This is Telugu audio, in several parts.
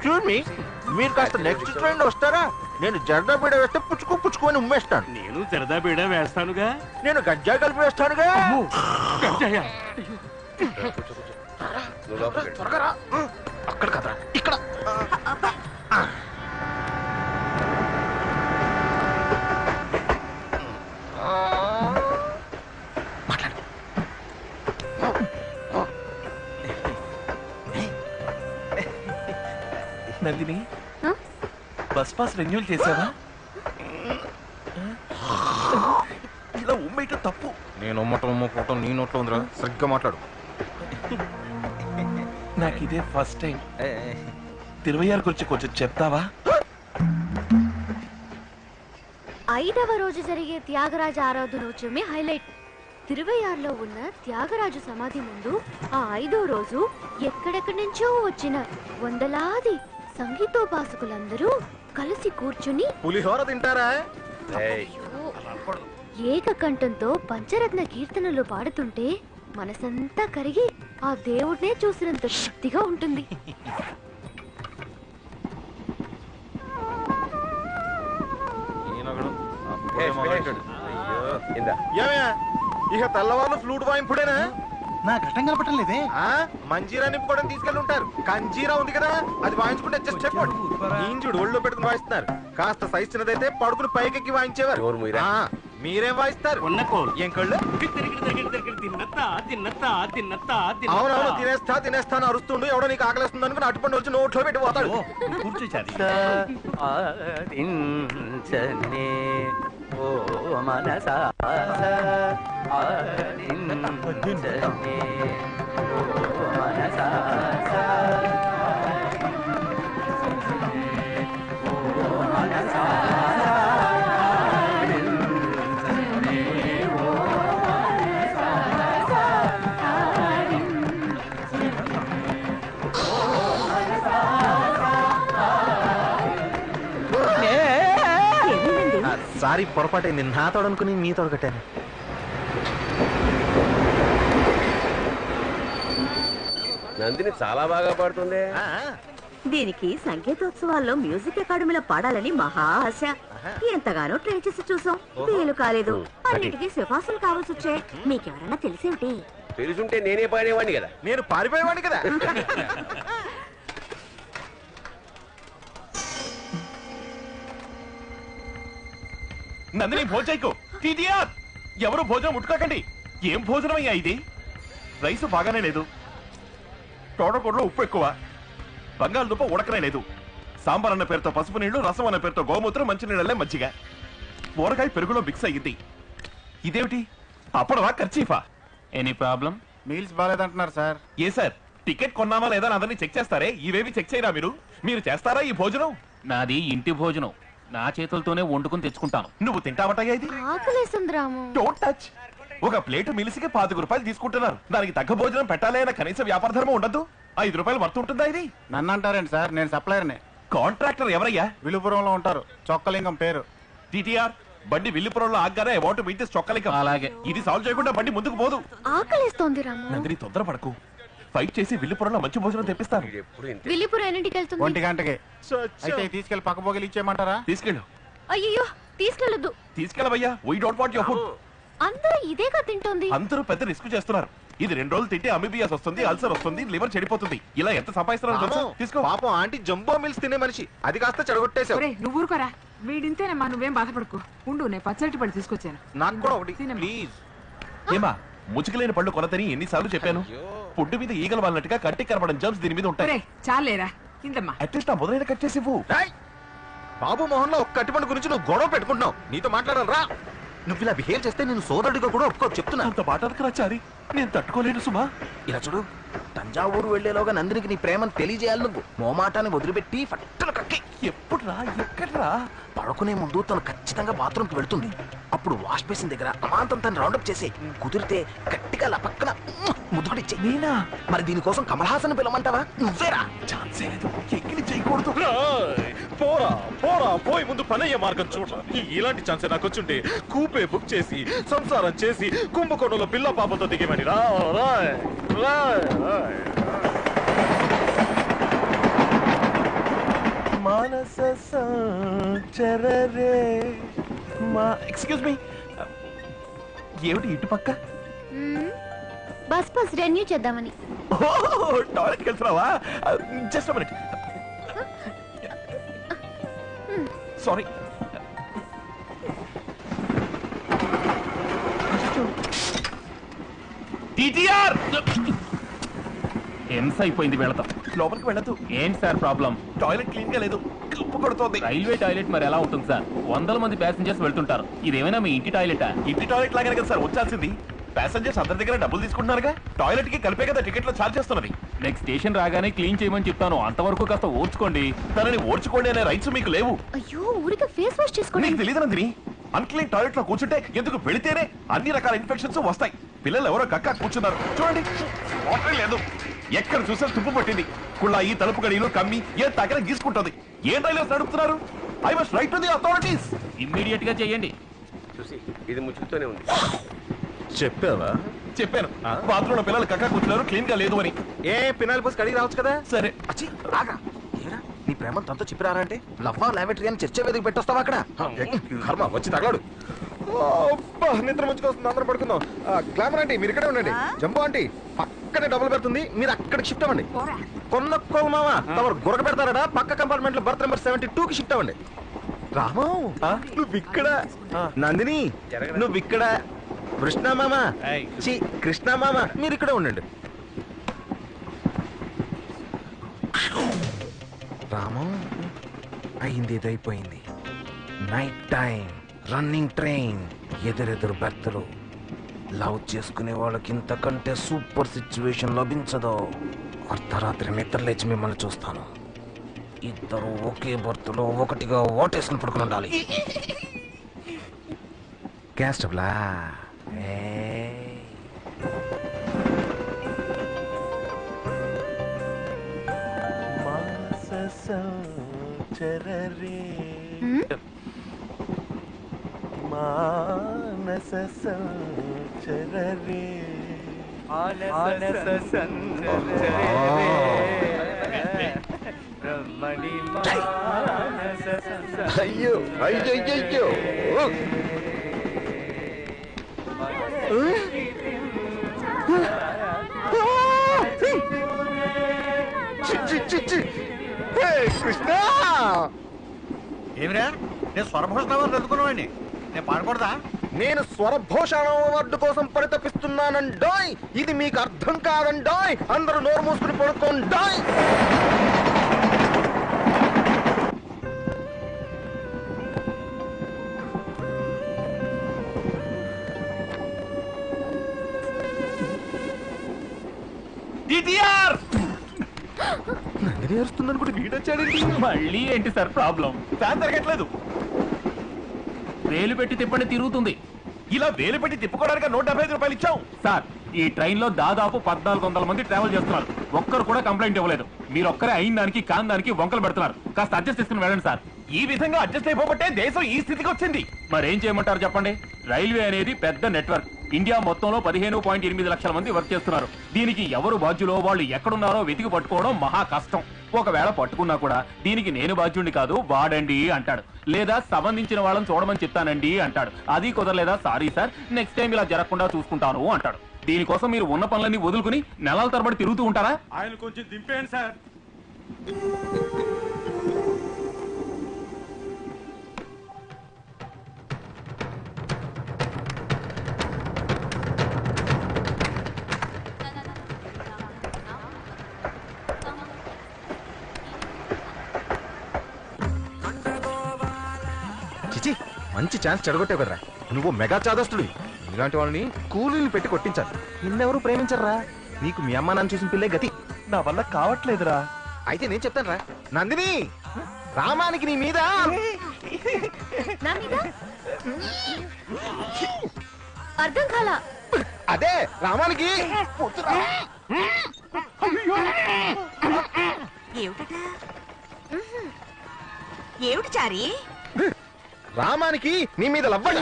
ఎక్స్క్యూజ్ మీ, మీరు కాస్త నెక్స్ట్ ట్రైన్ వస్తారా? నేను జర్దా బీడ వేస్తే పుచ్చుకొని ఉమ్మేస్తాను. నేను జరదా బీడ వేస్తానుగా. నేను గంజా కలిపి వేస్తానుగా. గంజాయా? త్వరగా రా. అక్కడ కదరా, ఇక్కడ. నందిని, బస్ పాస్ రెన్యూల్ చేసావా? ఇలా ఉమ్మేయటం తప్పు. నేను ఉమ్మటం నీ నోట్లో ఉందిరా, సరిగ్గా మాట్లాడు. నాకు ఇదే ఫస్ట్ టైం. 26 గురించి కొంచెం చెప్తావా? 5వ రోజు జరిగే త్యాగరాజ ఆరాధనోత్సవమే హైలైట్. 26లో ఉన్న త్యాగరాజు సమాధి ముందు ఆ 5వ రోజు ఎక్కడెక్కడి నుంచో వచ్చిన వందలాది సంగీతోపాసకులందరూ కలిసి కూర్చుని పులిహోర తింటారా? ఏకకంఠంతో పంచరత్న కీర్తనలు పాడుతుంటే మనసంతా కరిగి ఆ దేవుడినే చూసినంత శక్తిగా ఉంటుంది. ఇక తెల్లవాళ్ళు ఫ్లూట్ వాయింపుడేనా? నాకు అర్థం కలపటం లేదే. మంజీరా నింపుకోవడం తీసుకెళ్ళి ఉంటారు. కంజీరా ఉంది కదా, అది వాయించుకుంటే జస్ట్ చెప్పండి. ఇంజుడు ఒళ్ళో పెట్టుకుని వాయిస్తున్నారు. కాస్త సైజ్ చిన్నదైతే పడుకుని పైకెక్కి వాయించేవారు. మీరేం వాయిస్తారు? ఏం కళ్ళు? అవునవును, తినేస్తా అని అరుస్తుండు. ఎవడో నీకు ఆకలిస్తుంది అనుకుని అటుపండి వచ్చి నోట్లో పెట్టి పోతాడు. సారీ, పొరపాటైంది. నా తోడనుకుని మీ తోడు కట్టాను. నందిని చాలా బాగా పాడుతుంది. దీనికి సంగీతోత్సవాల్లో మ్యూజిక్ అకాడమీలో పాడాలని మహా ఆశ. ఎంతగానో ట్రై చేసి చూసాం, వీలు కాలేదు. అన్నిటికీ సిఫార్సులు కావాల్సి వచ్చాయి. మీకెవరన్నా తెలిసేమిటి? తెలుసుంటే నేనే పాడేవాడిని కదా. నేను పారిపోయేవాడిని కదా. నందిని, భోజైకు టీటీఆర్ ఎవరు భోజనం ముట్టుకోకండి. ఏం భోజనం అయ్యా ఇది? రైసు బాగానే లేదు, తోటకూరలో ఉప్పు ఎక్కువ, బంగాళదుంప ఉడకనే లేదు, సాంబార్ అన్న పేరుతో పసుపు నీళ్లు, రసం అన్న పేరుతో గోమూత్రం, మంచినీళ్ళే మజ్జిగ, ఊరకాయ పెరుగులో మిక్స్ అయ్యింది. ఇదేమిటి? అప్పడవా ఖర్చీఫా? Any problem? మీల్స్ బాగాలేదంటున్నారు సార్. ఏ సార్, టికెట్ కొన్నామా లేదా అదని చెక్ చేస్తారే, ఇవేవి చెక్ చేయరా మీరు? మీరు చేస్తారా ఈ భోజనం? నాది ఇంటి భోజనం, నా చేతులతోనే వండుకుని తెచ్చుకుంటాను. నువ్వు తింటావటయ్యా ఇది? ఆకలేస్తుంది రాము. Don't touch. ఒక ప్లేటు మిలిసికి 25 రూపాయలు తీసుకుంటున్నారు. దానికి తగ్గ భోజనం పెట్టాలి అయినా కనీస వ్యాపార ధర్మం ఉండదు. 5 రూపాయలు వర్త్ ఉంటుందా ఇది? నన్ను అంటారండి సార్, నేను సప్లయర్ని. కాంట్రాక్టర్ ఎవరయ్యా? విలుపురంలో ఉంటారు, చొక్కలింగం పేరు. టీటీఆర్ బండి విల్లుపురంలో ఆగ్గానే అమౌంట్ మీట్ చొక్కలింగం. అలాగే, ఇది సాల్వ్ చేయకుండా బండి ముందుకు పోదు. ఆకలేస్తోంది రాము. నందిని, తొందరపడకు. ఫైట్ చేసి విల్లుపురంలో మంచి భోజనం తెప్పిస్తాను. విల్లిపురం ఎన్నింటికి వెళ్తుంది? 1 గంటకి. అయితే తీసుకెళ్లి పక్క పోగిలు ఇచ్చేయమంటారా? తీసుకెళ్ళు. అయ్యో, తీసుకెళ్ళదు. తీసుకెళ్ళవయ్యా. We don't want your food. అందరూ ఇదేగా తింటోంది. అందరూ పెద్ద రిస్క్ చేస్తున్నారు. ఇది 2 రోజులు తింటే అమీబియాస్ వస్తుంది, అల్సర్ వస్తుంది, లివర్ చెడిపోతుంది. ఇలా ఎంత సంపాదిస్తున్నారు తీసుకో. పాపం ఆంటీ జంబో మిల్స్ తినే మనిషి, అది కాస్త చెడగొట్టేశావు. నువ్వు ఊరుకోరా, వీడింతేనమ్మా, నువ్వేం బాధపడకు. ఉండు, నేను పచ్చడి పడి తీసుకొచ్చాను. నాకు కూడా ఒకటి ప్లీజ్. ఏమా, ముచ్చుకలేని పళ్ళు కొనతని ఎన్నిసార్లు చెప్పాను? పుడ్డు మీద ఈగలు వాళ్ళనట్టుగా కట్టి కనబడం జర్మ్స్ దీని మీద ఉంటాయి. చాలేరా, ఇందమ్మా. అట్లీస్ట్ నా మొదలైన కట్ చేసి ఇవ్వు. బాబు మోహన్ లో ఒక కట్టిపండు గురించి నువ్వు గొడవ పెట్టుకుంటున్నావు. నీతో మాట్లాడాలరా? నువ్వు ఇలా బిహేవ్ చేస్తే నేను సోదరుడిగా కూడా ఒప్పుకో చెప్తున్నా. అంత మాటకు చారి, నేను తట్టుకోలేను సుమా. ఇలా చూడు, తంజావూరు వెళ్లేలోగా నందినికి నీ ప్రేమను తెలియజేయాలి. నువ్వు మోమాటాన్ని వదిలిపెట్టి ఫట్టులు కక్కి. ఎప్పుడురా, ఎక్కడ్రా? పడుకునే ముందు తను ఖచ్చితంగా బాత్రూమ్కి వెళ్తుంది. అప్పుడు వాష్ బేసిన్ దగ్గర అమాంతం తను రౌండప్ చేసి కుదిరితే గట్టిగా పక్కన ముద్దుకుడిచ్చే. నేనా? మరి దీనికోసం కమల్ హాసన్ పిలవమంటావా? నువ్వేరా? ఛాన్సే లేదు, ఎక్కిలి చేయకూడదు. పోరా పోరా, పోయి ముందు పనయ్యే మార్గం చూడ. ఇలాంటి ఛాన్సే నాకు వచ్చుంటే కూపే బుక్ చేసి సంసారం చేసి కుంభకోణంలో పిల్ల పాపతో దిగేమని రా. ఎక్స్క్యూజ్ మీ, ఏమిటి ఇటు పక్క? బస్ రెన్యూ చేద్దామని. టాయిలెట్కి వెళ్తున్నావా? Just minute. సారీ. టీటీఆర్ ఎన్స్ అయిపోయింది వెళతాం. లోపలికి వెళ్ళదు. ఏంటి సార్ ప్రాబ్లం? టాయిలెట్ క్లీన్ గా లేదు, కప్పు కొడుతోంది. రైల్వే టాయిలెట్ మరి ఎలా ఉంటుంది సార్? 100 మంది ప్యాసింజర్స్ వెళ్తుంటారు. ఇదేమైనా మీ ఇంటి టాయిలెటా? ఇంటి టాయిలెట్ లాగానే కదా సార్ వచ్చాల్సింది. ప్యాసింజర్స్ అందరి దగ్గర డబ్బులు తీసుకుంటున్నారుగా. టాయిలెట్ కి కలిపే కదా టికెట్లు ఛార్జ్ చేస్తున్నది. నెక్స్ట్ స్టేషన్ రాగానే క్లీన్ చేయమని చెప్తాను, అంతవరకు కాస్త ఓర్చుకోండి. తనని ఓర్చుకోండి అనే రైట్స్ మీకు లేవు. అయ్యో ఊరికే ఫేస్ వాష్ చేసుకోండి. నీకు తెలియదు నందిని, అన్క్లీన్ టాయిలెట్ లో కూర్చుంటే ఎందుకు వెళితేనే అన్ని రకాల ఇన్ఫెక్షన్స్ వస్తాయి. పిల్లలు ఎవరో కక్క కూర్చున్నారు చూడండి, వాటర్ లేదు, ఎక్కడ చూసా తుప్పు పట్టింది. కుళ్ళాయి, తలుపు గడియలు కమ్మి ఏ తగ్గర గీసుకుంటుంది. ఏ రైల్వేస్ నడుపుతున్నారు? I must right to the authorities. Immediate గా చేయండి. చూసి ఇది ముచ్చుతూనే ఉంది. చెప్పావా? చెప్పాను, బాత్రూమ్ లో పిల్లలు కక్క కూర్చున్నారు, క్లీన్ గా లేదు అని. ఏ పినాలి పోసి కడిగి రావచ్చు కదా. సరే అచ్చి ఆగా ఏరా నీ ప్రేమ తనతో చెప్పిరారా అంటే లవ్వా లావెటరీ అని చర్చ వేదిక పెట్టొస్తావా అక్కడ? కర్మ వచ్చి తగలాడు. నిద్ర ముంచుకొస్తుంది, అందరం పడుకుందాం. గ్లామర్ ఆంటీ మీరు ఇక్కడే ఉండండి. జంబో ఆంటీ పక్కనే డబుల్ పెడుతుంది, మీరు అక్కడికి షిఫ్ట్ అవ్వండి. కొన్న మామ తమరు గురక పెడతారా? పక్క కంపార్ట్మెంట్ లో బర్త్ నెంబర్ 72 కి షిఫ్ట్ అవ్వండి. రామా నువ్వు ఇక్కడ, నందిని నువ్వు ఇక్కడ, కృష్ణ మామ కృష్ణ మామ మీరు ఇక్కడే ఉండండి. రామం అయింది, ఇదైపోయింది. నైట్ టైం, రన్నింగ్ ట్రైన్, ఎదురెదురు బెర్తలు. లవ్ చేసుకునే వాళ్ళకి ఇంతకంటే సూపర్ సిచ్యువేషన్ లభించదు. అర్ధరాత్రి నిద్ర లేచి మిమ్మల్ని చూస్తాను. ఇద్దరు ఒకే బర్త్లో ఒకటిగా ఓటేసుకుని పడుకుని ఉండాలి. గ్యాస్ స్టవ్లా అయ్యో అయ్యో కృష్ణ ఏమిరా నేను స్వరభోషణ అవార్డు అందుకున్నావండి, నేను పాడకూడదా? నేను స్వరభూషణ అవార్డు కోసం పరితపిస్తున్నానండోయ్. ఇది మీకు అర్థం కాదండోయ్. అందరూ నోరు మూసుకుని పడుకోండోయ్. నందిని ఏరుస్తుందని కూడా వీడొచ్చాడండి. మళ్ళీ ఏంటి సార్ ప్రాబ్లం? ఫ్యాన్ తిరగట్లేదు. వేలు పెట్టి తిప్పండి, తిరుగుతుంది. ఇలా వేలు పెట్టి తిప్పుకోవడానికి 175 రూపాయలు ఇచ్చాం సార్ ఈ ట్రైన్ లో దాదాపు 1400 మంది ట్రావెల్ చేస్తున్నారు. ఒక్కరు కూడా కంప్లైంట్ ఇవ్వలేదు. మీరు ఒక్కరే అయిన దానికి కాని దానికి వంకలు పెడుతున్నారు. కాస్త అడ్జస్ట్ చేసుకుని వెళ్ళండి సార్. ఈ విధంగా అడ్జస్ట్ అయిపోబట్టే దేశం ఈ స్థితికి వచ్చింది. మరేం చేయమంటారు చెప్పండి? రైల్వే అనేది పెద్ద నెట్వర్క్. ఇండియా మొత్తంలో 15.8 లక్షల మంది వర్క్ చేస్తున్నారు. దీనికి ఎవరు బాధ్యులో వాళ్ళు ఎక్కడున్నారో వెతికి పట్టుకోవడం మహా కష్టం. ఒకవేళ పట్టుకున్నా కూడా దీనికి నేను బాధ్యుడిని కాదు వాడండి అంటాడు, లేదా సంబంధించిన వాళ్ళని చూడమని చెప్తానండి అంటాడు. అది కుదరలేదా, సారీ సార్ నెక్స్ట్ టైం ఇలా జరగకుండా చూసుకుంటాను అంటాడు. దీనికోసం మీరు ఉన్న పనులన్నీ వదులుకుని నెలల తరబడి తిరుగుతూ ఉంటారా? ఆయన కొంచెం దింపేయండి సార్. చిచి మంచి ఛాన్స్ చెడగొట్టావు కదరా. నువ్వు మెగా చాదస్తుడివి. ఇలాంటి వాళ్ళని కూలీలు పెట్టి కొట్టించాలి. నిన్నెవరు ప్రేమించరా? నీకు మీ అమ్మ నాన్న చూసిన పిల్లే గతి. నా వల్ల కావట్లేదురా. అయితే నేను చెప్తాను రా. నందిని, రామానికి నీ మీద అర్థం కాలా? అదే రామానికి ఏమిటి చారి? రామానికి నీ మీద లవ్వడ.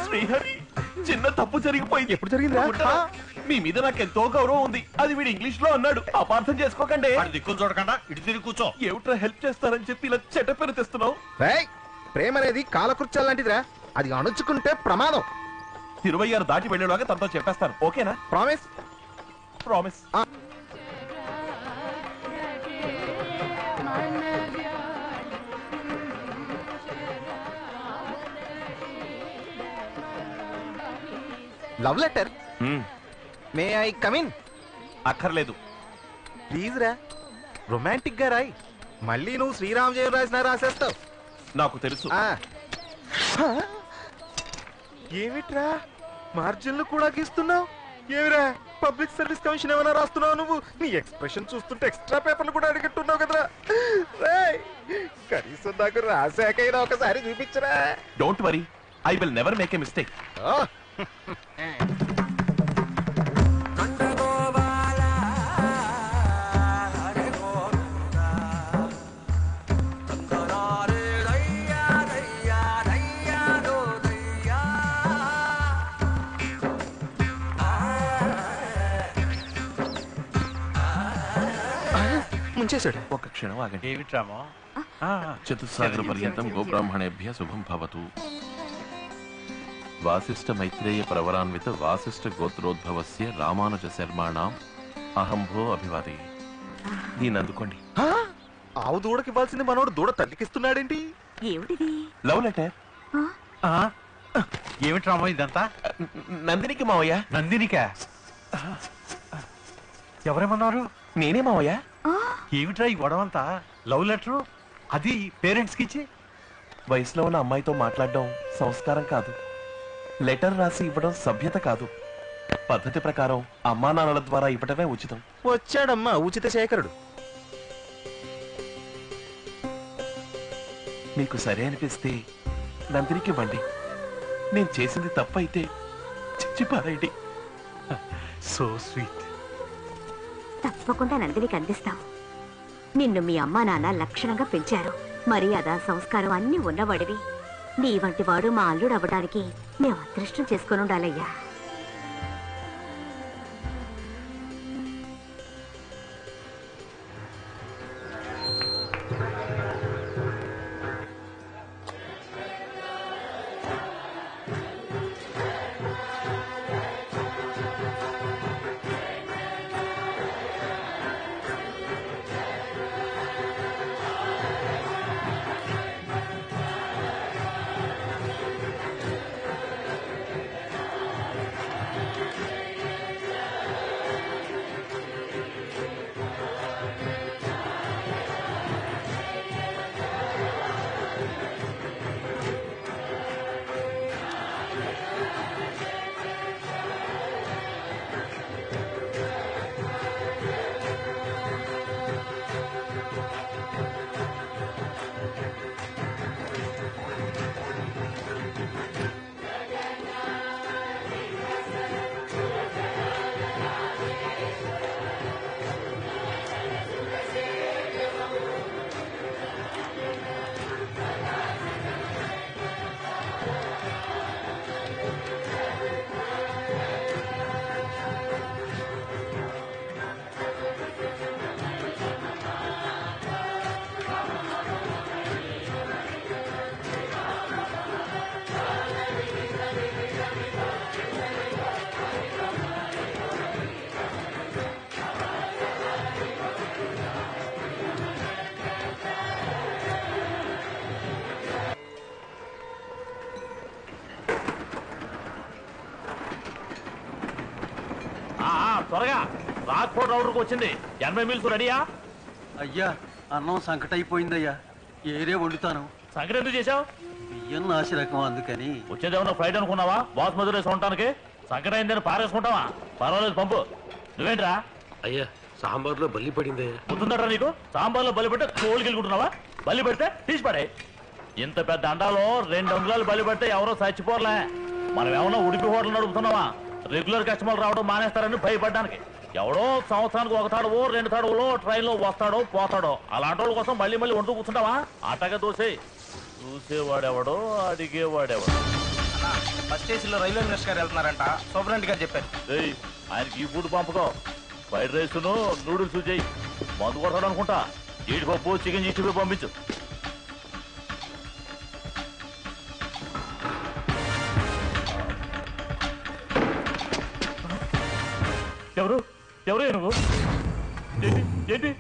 శ్రీహరి చిన్న తప్పు జరిగిపోయింది. ఎప్పుడు జరిగిందా? మీ మీద నాకు ఎంతో గౌరవం ఉంది. అది వీడు ఇంగ్లీష్ లో అన్నాడు, అపార్థం చేసుకోకండి. దిక్కులు చూడకుండా ఇటు తిరిగి కూర్చో. ఏమిట్రా హెల్ప్ చేస్తారని చెప్పి ఇలా చెడ్డ పేరు తెస్తున్నావు? ప్రేమ అనేది కాలకృత్యాలు లాంటిదిరా, అది అణుచుకుంటే ప్రమాదం. 26 దాటి వెళ్ళేలాగా తనతో చెప్పేస్తాను, ఓకేనా? Promise? Promise. Love letter. May I come in? అక్కర్లేదు. ప్లీజ్ రా, రొమాంటిక్ గా రాయి. మళ్ళీ నువ్వు శ్రీరామ్ జయం రాసేస్తావు. నాకు తెలుసు. ఏమిట్రా మార్జిన్లు కూడా గీస్తున్నావు? ఏమిరా పబ్లిక్ సర్వీస్ కమిషన్ ఏమైనా రాస్తున్నావు నువ్వు? నీ ఎక్స్ప్రెషన్ చూస్తుంటే ఎక్స్ట్రా పేపర్లు కూడా అడిగట్టున్నావు కదరా. కనీసం నాకు రాసాకైనా ఒకసారి చూపించరా. Don't worry, I will never make a mistake. ముంచేశాడు. ఒక క్షణం ఆగండి. ఏమిట్రామో? చతుస్సాగర పర్యంతం గోబ్రాహ్మణేభ్య శుభం భవతు. వాసిష్ఠ మైత్రేయ ప్రవరాన్విత వాసిష్ఠ గోత్రోద్భవస్య రామానుజ శర్మాణం అహంభో అభివాది. దీన్ని అందుకోండి. ఆవు దూడకి ఇవ్వాల్సింది మనోడు దూడ తల్లికిస్తున్నాడేంటి? ఏమిటిది? Love letter. ఏమిట్రామో ఇదంతా? నందినికి మావయ్య. నందినికా? ఎవరేమన్నారు? నేనే మావయ్య. ఏమిట్రా ఈ గొడవంతా? లవ్ లెటరు అది పేరెంట్స్ కి ఇచ్చి? వయసులో ఉన్న అమ్మాయితో మాట్లాడడం సంస్కారం కాదు. లెటర్ రాసి ఇవ్వడం సభ్యత కాదు. పద్ధతి ప్రకారం అమ్మా నాన్నల ద్వారా ఇవ్వటమే ఉచితం. వచ్చాడమ్మా ఉచిత శేఖరుడు. మీకు సరే అనిపిస్తే నందినికి ఇవ్వండి. నేను చేసింది తప్పైతే చచ్చిపారేయండి. So sweet. తప్పకుండా నందినికి అందిస్తాం. నిన్ను మీ అమ్మా నాన్న లక్షణంగా పెంచారు. మర్యాద సంస్కారం అన్ని ఉన్నవాడివి. నీ వంటి వాడు మా అల్లుడు అవ్వడానికి మేము అదృష్టం చేసుకుని ఉండాలయ్యా. త్వరగా రాక్ఫోర్ట్ రౌడర్కి వచ్చింది. 80 మీల్స్ రెడీయా? అయ్యా అన్నం సంకట అయిపోయిందయ్యా. ఏరే వండుతాను. సంకట ఎందుకు చేశావు? బియ్యం నాసి రకం అందుకని. వచ్చేదేమన్నా ఫ్లైట్ అనుకున్నావా? బాస్ మధుర వేసి ఉండటానికి సంకట అయిందని పారేసుకుంటావా? పర్వాలేదు పంపు. నువ్వేంట్రా? అయ్యా సాంబార్లో బల్లి పడింది. గుర్తుందట్రా నీకు? సాంబార్లో బలి పెడితే కోళ్ళకి వెళ్ళుకుంటున్నావా? బలి పెడితే తీసి పడే. ఇంత పెద్ద అండాలో 2 అంగుళాలు బలి పెడితే ఎవరో చచ్చిపోర్లే. మనం ఏమన్నా ఉడిపి హోటల్ నడుపుతున్నావా? రెగ్యులర్ కస్టమర్లు రావడం మానేస్తారని భయపడ్డానికి. ఎవడో సంవత్సరానికి 1 తడవో 2 తడవలో ట్రైన్లో వస్తాడో పోతాడో అలాంటి వాళ్ళ కోసం మళ్ళీ మళ్ళీ వంటూ కూర్చుంటావా? అట్టగా దోసే. చూసేవాడెవడో అడిగేవాడెవడో. ఫస్ట్ ఏసీలో రైల్వే మినిస్టర్ గారు వెళ్తున్నారంట. సూపరింటెండెంట్ గారు చెప్పారు. ఆయనకి ఈ ఫుడ్ పంపకం ఫ్రైడ్ రైస్ నూడిల్స్ చేయి మందు కొడతాడు అనుకుంటా జీడిపప్పు చికెన్ చేసి పంపించు ఎవరు ఎవరు నువ్వు ఏంటి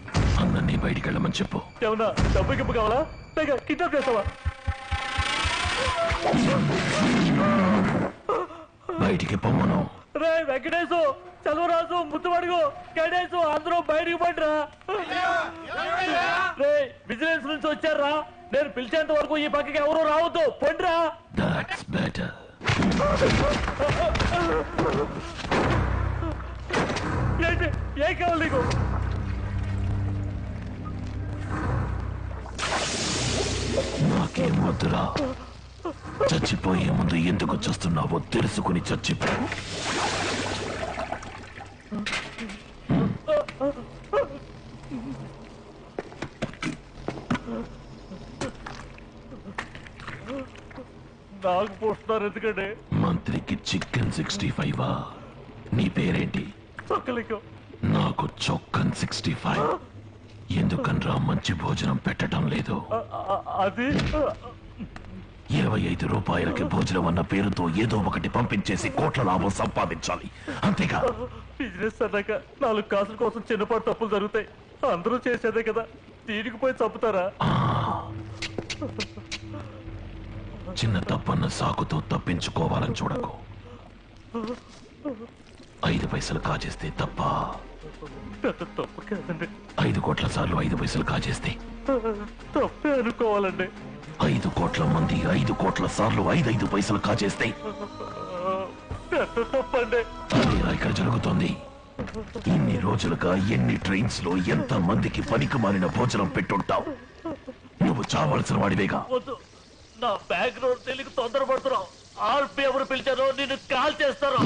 అందరినీ బయటికి వెళ్ళమని చెప్పు. ఏమన్నా డబ్బు గిప్పు కావాలా పైగా కిడ్నాప్ చేస్తావా? బయటికి పొమ్మను. రే వెంకటేశు చదువురాజు ముద్దుమడుగు గణేశు అందరూ బయటికి పడరా. రే విజిలెన్స్ నుంచి వచ్చారా? నేను పిలిచేంత వరకు ఈ పక్కకి ఎవరు రావద్దు పండ్రా. That's better. ఏంటి ఏం కావాలి నీకు? నాకేం వద్దురా. చచ్చిపోయే ముందు ఎందుకు చూస్తున్నావో తెలుసుకుని చచ్చిపో. నాకు పోస్తున్నారు ఎందుకంటే మంత్రికి చికెన్ 65. నీ పేరేంటి? నాకు చొక్కన్ 65. ఎందుకనరా మంచి భోజనం పెట్టడం లేదు? అది 25 రూపాయలకి భోజనం అన్న పేరుతో ఏదో ఒకటి పంపించేసి కోట్ల లాభం సంపాదించాలి, అంతేగా? బిజినెస్ అన్నాక 4 కాసుల కోసం చిన్నపాటు తప్పులు జరుగుతాయి. అందరూ చేసేదే కదా, దీనికి పోయి చంపుతారా? చిన్న తప్పన్న సాకుతో తప్పించుకోవాలని చూడకు. 5 పైసలు కాజేస్తే తప్ప. తప్పు కాదండి. 5 కోట్ల సార్లు 5 పైసలు కాజేస్తే తప్పే అనుకోవాలండి. 5 కోట్ల మంది 5 కోట్ల సార్లు 5 పైసలు కాజేస్తే తప్పండి. అదేరా ఇక్కడ జరుగుతోంది. ఇన్ని రోజులుగా ఎన్ని ట్రైన్స్ లో ఎంత మందికి పనికి మాలిన భోజనం పెట్టుంటావు. నువ్వు చావాల్సిన వాడివేగా. వద్దు, నా బ్యాక్గ్రౌండ్ తెలియక తొందరపడుతున్నావు. ఆర్పి ఎవరు పిలిచారో నిన్ను కాల్ చేస్తారో.